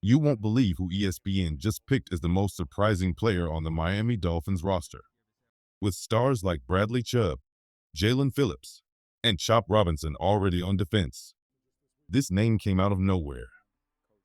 You won't believe who ESPN just picked as the most surprising player on the Miami Dolphins roster. With stars like Bradley Chubb, Jaelan Phillips, and Chop Robinson already on defense, this name came out of nowhere.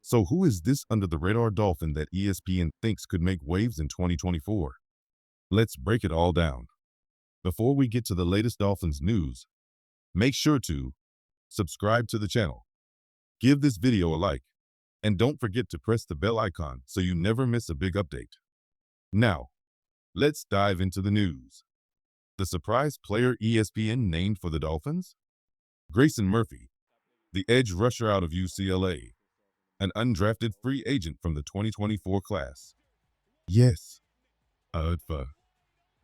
So who is this under-the-radar Dolphin that ESPN thinks could make waves in 2024? Let's break it all down. Before we get to the latest Dolphins news, make sure to subscribe to the channel, give this video a like, and don't forget to press the bell icon so you never miss a big update. Now, let's dive into the news. The surprise player ESPN named for the Dolphins? Grayson Murphy, the edge rusher out of UCLA, an undrafted free agent from the 2024 class. Yes,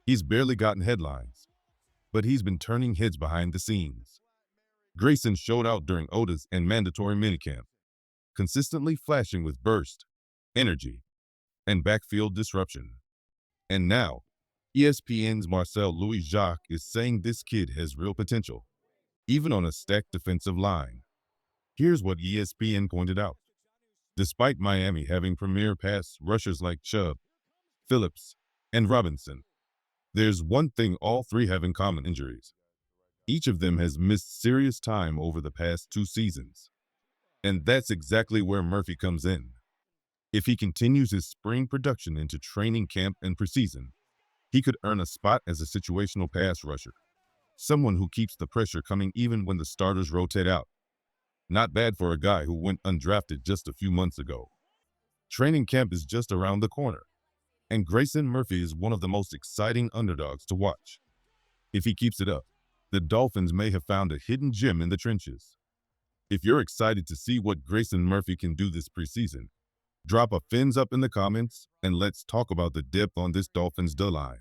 he's barely gotten headlines, but he's been turning heads behind the scenes. Grayson showed out during OTAs and mandatory minicamp, consistently flashing with burst, energy, and backfield disruption. And now, ESPN's Marcel Louis-Jacques is saying this kid has real potential, even on a stacked defensive line. Here's what ESPN pointed out. Despite Miami having premier pass rushers like Chubb, Phillips, and Robinson, there's one thing all three have in common: injuries. Each of them has missed serious time over the past 2 seasons. And that's exactly where Murphy comes in. If he continues his spring production into training camp and preseason, he could earn a spot as a situational pass rusher, someone who keeps the pressure coming even when the starters rotate out. Not bad for a guy who went undrafted just a few months ago. Training camp is just around the corner, and Grayson Murphy is one of the most exciting underdogs to watch. If he keeps it up, the Dolphins may have found a hidden gem in the trenches. If you're excited to see what Grayson Murphy can do this preseason, drop a fins up in the comments and let's talk about the depth on this Dolphins D-line.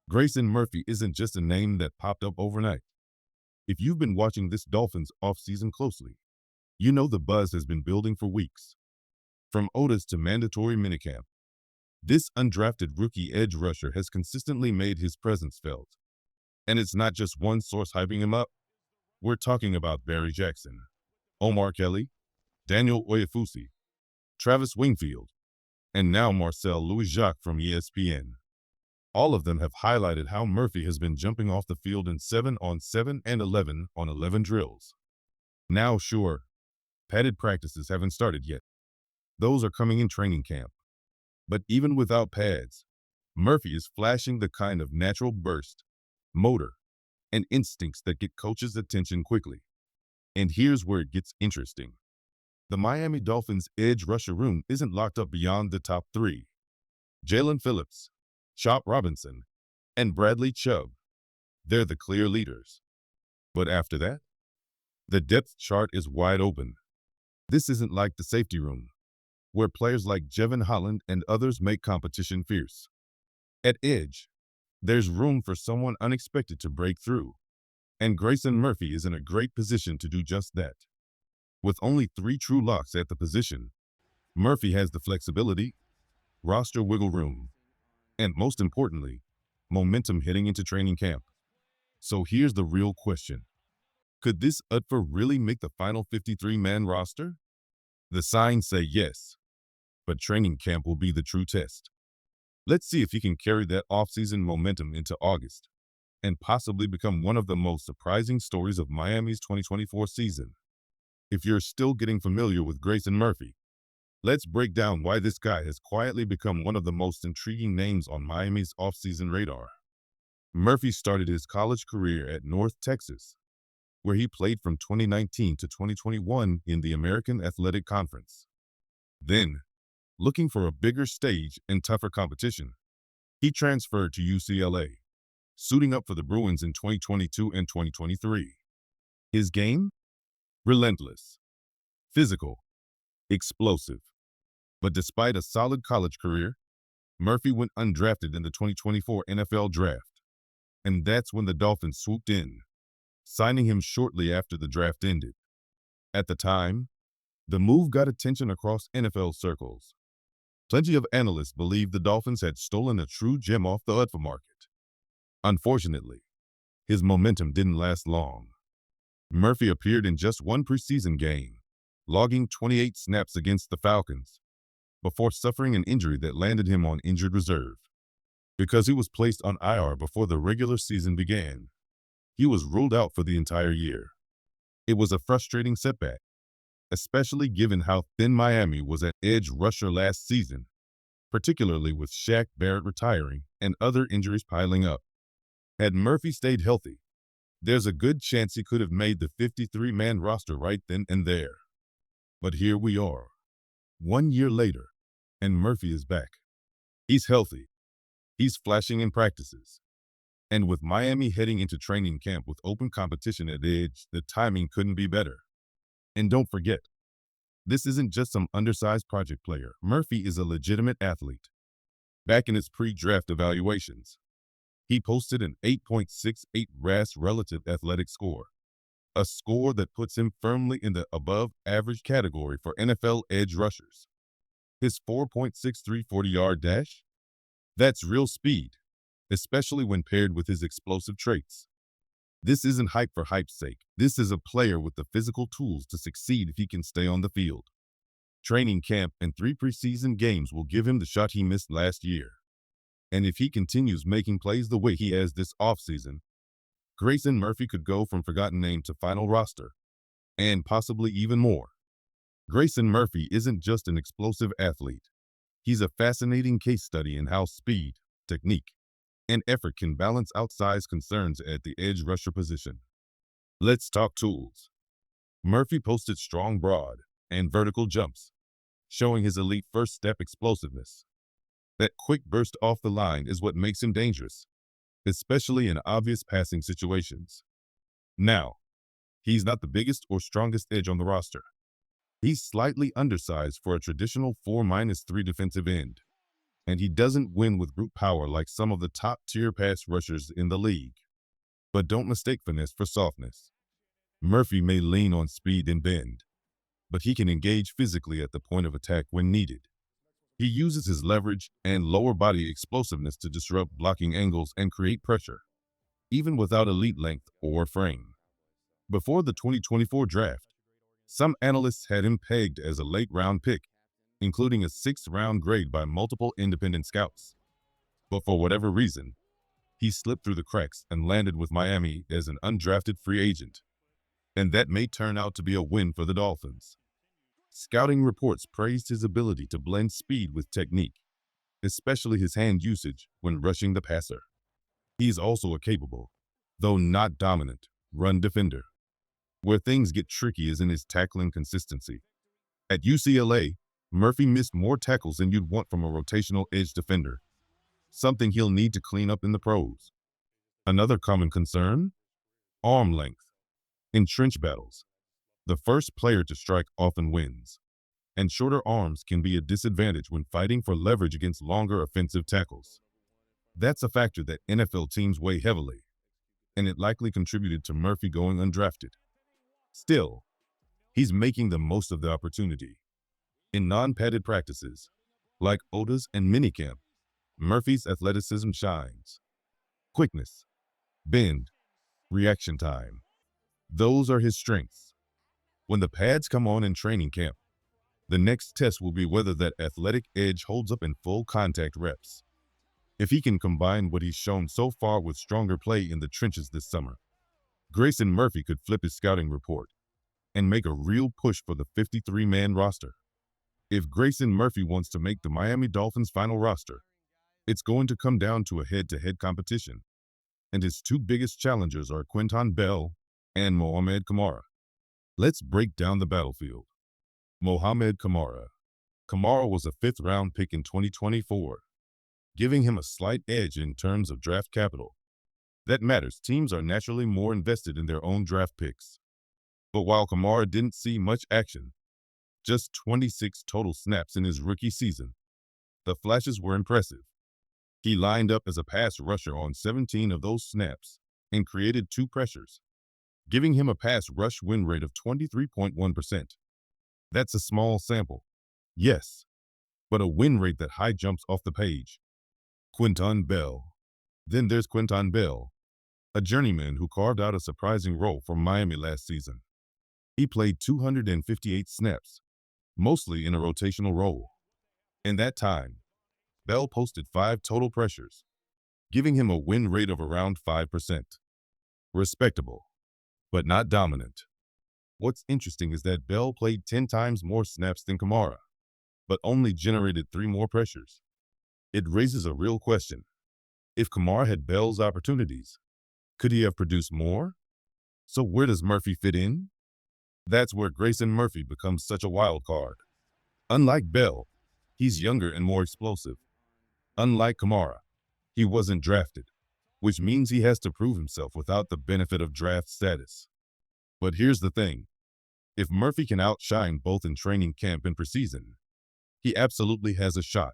Grayson Murphy isn't just a name that popped up overnight. If you've been watching this Dolphins offseason closely, you know the buzz has been building for weeks. From OTAs to mandatory minicamp, this undrafted rookie edge rusher has consistently made his presence felt. And it's not just one source hyping him up. We're talking about Barry Jackson, Omar Kelly, Daniel Oyefusi, Travis Wingfield, and now Marcel Louis-Jacques from ESPN. All of them have highlighted how Murphy has been jumping off the field in 7-on-7 and 11-on-11 drills. Now, sure, padded practices haven't started yet. Those are coming in training camp. But even without pads, Murphy is flashing the kind of natural burst, motor, and instincts that get coaches' attention quickly. And here's where it gets interesting. The Miami Dolphins edge rusher room isn't locked up beyond the top 3. Jaelan Phillips, Chop Robinson, and Bradley Chubb. They're the clear leaders. But after that, the depth chart is wide open. This isn't like the safety room, where players like Jevon Holland and others make competition fierce. At edge, there's room for someone unexpected to break through, and Grayson Murphy is in a great position to do just that. With only 3 true locks at the position, Murphy has the flexibility, roster wiggle room, and most importantly, momentum heading into training camp. So here's the real question. Could this UTFA really make the final 53-man roster? The signs say yes, but training camp will be the true test. Let's see if he can carry that offseason momentum into August and possibly become one of the most surprising stories of Miami's 2024 season. If you're still getting familiar with Grayson Murphy, let's break down why this guy has quietly become one of the most intriguing names on Miami's offseason radar. Murphy started his college career at North Texas, where he played from 2019 to 2021 in the American Athletic Conference. Then, looking for a bigger stage and tougher competition, he transferred to UCLA, suiting up for the Bruins in 2022 and 2023. His game? Relentless, physical, explosive. But despite a solid college career, Murphy went undrafted in the 2024 NFL Draft. And that's when the Dolphins swooped in, signing him shortly after the draft ended. At the time, the move got attention across NFL circles. Plenty of analysts believed the Dolphins had stolen a true gem off the UTFA market. Unfortunately, his momentum didn't last long. Murphy appeared in just one preseason game, logging 28 snaps against the Falcons, before suffering an injury that landed him on injured reserve. Because he was placed on IR before the regular season began, he was ruled out for the entire year. It was a frustrating setback, especially given how thin Miami was at edge rusher last season, particularly with Shaq Barrett retiring and other injuries piling up. Had Murphy stayed healthy, there's a good chance he could have made the 53-man roster right then and there. But here we are, 1 year later, and Murphy is back. He's healthy. He's flashing in practices. And with Miami heading into training camp with open competition at edge, the timing couldn't be better. And don't forget, this isn't just some undersized project player. Murphy is a legitimate athlete. Back in his pre-draft evaluations, he posted an 8.68 RAS relative athletic score, a score that puts him firmly in the above-average category for NFL edge rushers. His 4.63 40-yard dash? That's real speed, especially when paired with his explosive traits. This isn't hype for hype's sake. This is a player with the physical tools to succeed if he can stay on the field. Training camp and 3 preseason games will give him the shot he missed last year. And if he continues making plays the way he has this offseason, Grayson Murphy could go from forgotten name to final roster, and possibly even more. Grayson Murphy isn't just an explosive athlete. He's a fascinating case study in how speed, technique, and effort can balance outsized concerns at the edge rusher position. Let's talk tools. Murphy posted strong broad and vertical jumps, showing his elite first step explosiveness. That quick burst off the line is what makes him dangerous, especially in obvious passing situations. Now, he's not the biggest or strongest edge on the roster. He's slightly undersized for a traditional 4-3 defensive end, and he doesn't win with brute power like some of the top-tier pass rushers in the league. But don't mistake finesse for softness. Murphy may lean on speed and bend, but he can engage physically at the point of attack when needed. He uses his leverage and lower body explosiveness to disrupt blocking angles and create pressure, even without elite length or frame. Before the 2024 draft, some analysts had him pegged as a late-round pick, including a 6th-round grade by multiple independent scouts. But for whatever reason, he slipped through the cracks and landed with Miami as an undrafted free agent. And that may turn out to be a win for the Dolphins. Scouting reports praised his ability to blend speed with technique, especially his hand usage when rushing the passer. He's also a capable, though not dominant, run defender. Where things get tricky is in his tackling consistency. At UCLA, Murphy missed more tackles than you'd want from a rotational edge defender, something he'll need to clean up in the pros. Another common concern? Arm length. In trench battles, the first player to strike often wins, and shorter arms can be a disadvantage when fighting for leverage against longer offensive tackles. That's a factor that NFL teams weigh heavily, and it likely contributed to Murphy going undrafted. Still, he's making the most of the opportunity. In non-padded practices, like OTAs and minicamp, Murphy's athleticism shines. Quickness, bend, reaction time. Those are his strengths. When the pads come on in training camp, the next test will be whether that athletic edge holds up in full contact reps. If he can combine what he's shown so far with stronger play in the trenches this summer, Grayson Murphy could flip his scouting report and make a real push for the 53-man roster. If Grayson Murphy wants to make the Miami Dolphins' final roster, it's going to come down to a head-to-head competition, and his 2 biggest challengers are Quinton Bell and Mohamed Kamara. Let's break down the battlefield. Mohamed Kamara. Kamara was a 5th-round pick in 2024, giving him a slight edge in terms of draft capital. That matters. Teams are naturally more invested in their own draft picks. But while Kamara didn't see much action, just 26 total snaps in his rookie season, the flashes were impressive. He lined up as a pass rusher on 17 of those snaps and created 2 pressures, giving him a pass rush win rate of 23.1%. That's a small sample, yes, but a win rate that high jumps off the page. Quinton Bell. Then there's Quinton Bell, a journeyman who carved out a surprising role for Miami last season. He played 258 snaps, mostly in a rotational role. In that time, Bell posted 5 total pressures, giving him a win rate of around 5%. Respectable, but not dominant. What's interesting is that Bell played 10 times more snaps than Kamara, but only generated 3 more pressures. It raises a real question. If Kamara had Bell's opportunities, could he have produced more? So where does Murphy fit in? That's where Grayson Murphy becomes such a wild card. Unlike Bell, he's younger and more explosive. Unlike Kamara, he wasn't drafted, which means he has to prove himself without the benefit of draft status. But here's the thing. If Murphy can outshine both in training camp and preseason, he absolutely has a shot.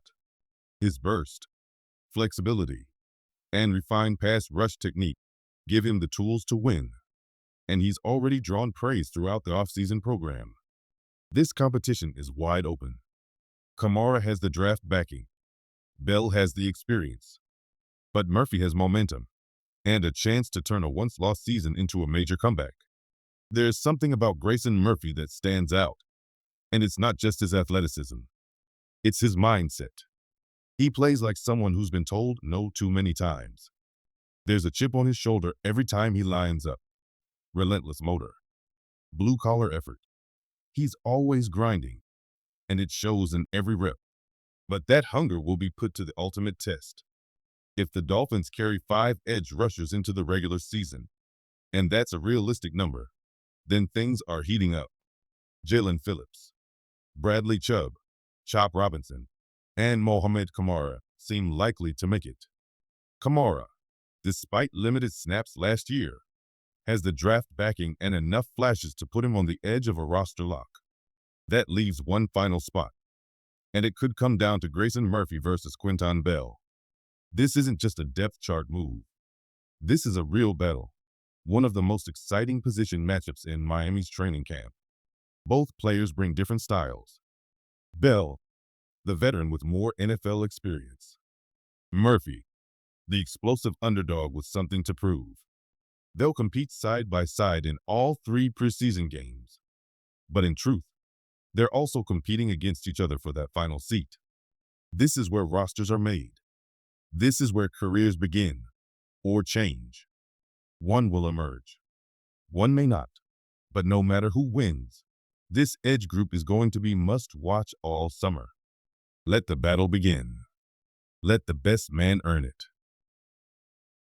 His burst, flexibility, and refined pass rush technique give him the tools to win, and he's already drawn praise throughout the offseason program. This competition is wide open. Kamara has the draft backing, Bell has the experience, but Murphy has momentum and a chance to turn a once-lost season into a major comeback. There's something about Grayson Murphy that stands out, and it's not just his athleticism. It's his mindset. He plays like someone who's been told no too many times. There's a chip on his shoulder every time he lines up. Relentless motor. Blue-collar effort. He's always grinding, and it shows in every rep. But that hunger will be put to the ultimate test. If the Dolphins carry 5 edge rushers into the regular season, and that's a realistic number, then things are heating up. Jaelan Phillips, Bradley Chubb, Chop Robinson, and Mohamed Kamara seem likely to make it. Kamara, despite limited snaps last year, has the draft backing and enough flashes to put him on the edge of a roster lock. That leaves one final spot, and it could come down to Grayson Murphy versus Quinton Bell. This isn't just a depth chart move. This is a real battle, one of the most exciting position matchups in Miami's training camp. Both players bring different styles. Bell, the veteran with more NFL experience. Murphy, the explosive underdog with something to prove. They'll compete side by side in all 3 preseason games. But in truth, they're also competing against each other for that final seat. This is where rosters are made. This is where careers begin, or change. One will emerge. One may not. But no matter who wins, this edge group is going to be must-watch all summer. Let the battle begin. Let the best man earn it.